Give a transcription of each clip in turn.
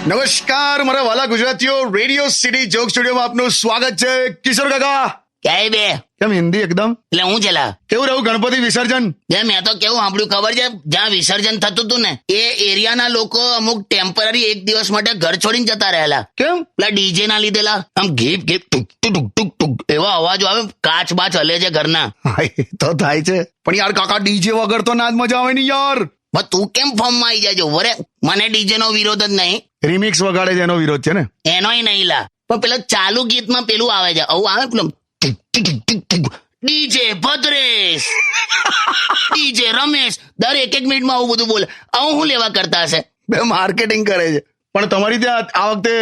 નમસ્કાર મારા વાલા ગુજરાતીઓ, રેડિયો સિટી જોક સ્ટુડિયોમાં આપનું સ્વાગત છે. કિશોર કાકા ક્યાંય બે કેમ હિન્દી એકદમ? એટલે હું ચલા કેવું રહ્યું ગણપતિ વિસર્જન? મેં તો કેવું સાંભળ્યું ખબર છે, જ્યાં વિસર્જન થતું હતું ને એ એરિયાના લોકો અમુક ટેમ્પરરી એક દિવસ માટે ઘર છોડીને જતા રહેલા. કેમ? પેલા ડીજે ના લીધેલા આમ ઘીપ ઘીપ ટુક ટુક ટુક ટુક એવા અવાજો આવે, કાચ બાચ હલે છે ઘરના. હા, એ તો થાય છે, પણ યાર કાકા ડીજે વગર તો ના જ મજા આવે ને યાર. પણ તું કેમ ફોર્મમાં આવી જાય? વરે મને ડીજે નો વિરોધ જ નહીં, રિમિક્સ વગાડે છે એનો વિરોધ છે ને. એનોય નહીં લા, પણ પેલા ચાલુ ગીતમાં પેલું આવે છે, આવું આવે પેલું ડીજે ભદ્રેશ, ડીજે રમેશ, દર એક મિનિટમાં આવું બધું બોલે. આવું હું લેવા કરતા હશે? બે માર્કેટિંગ કરે છે. પણ તમારી ત્યાં આ વખતે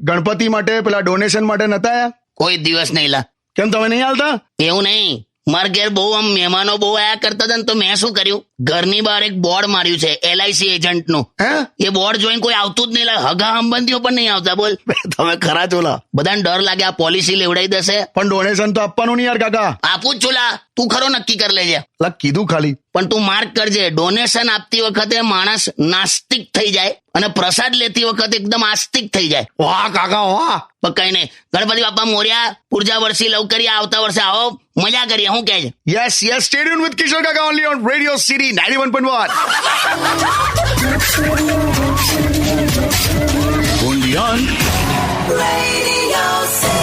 ગણપતિ માટે પેલા ડોનેશન માટે નતા આયા? કોઈ દિવસ નહીં લા. કેમ તમે નહીં હાલતા? એવું નહીં, મારા ઘેર બહુ આમ મહેમાનો બહુ આયા કરતા હતા ને, તો મેં શું કર્યું, ઘરની બહાર એક બોર્ડ માર્યું છે LIC એજન્ટ નું. હે? એ બોર્ડ જોઈને કોઈ આવતું જ નહીં લા, હગા સંબંધીઓ પણ નહીં આવતા. બોલ, તમે ખરા ચોલા. બધાને ડર લાગે આ પોલિસી લેવડાવી દેશે. પણ ડોનેશન તો આપવાનું નહીં યાર કાકા. આપું જ છું લા, તું ખરો નક્કી કરી લેજે. લા કીધું ખાલી. પણ તું માર્ક કરજે, ડોનેશન આપતી વખતે માણસ નાસ્તિક થઈ જાય અને પ્રસાદ લેતી વખતે એકદમ આસ્તિક થઈ જાય. વાહ કાકા વાહ. પણ કઈ નહીં, ગણપતિ બાપા મોર્યા, પૂર્જા વર્ષી લવ કરી, આવતા વર્ષે આવો, મજા કરીએ. શું કહે છે? Yes yes, stay tuned with Kishore Kaka only on radio city 91.1. Only on Radio City.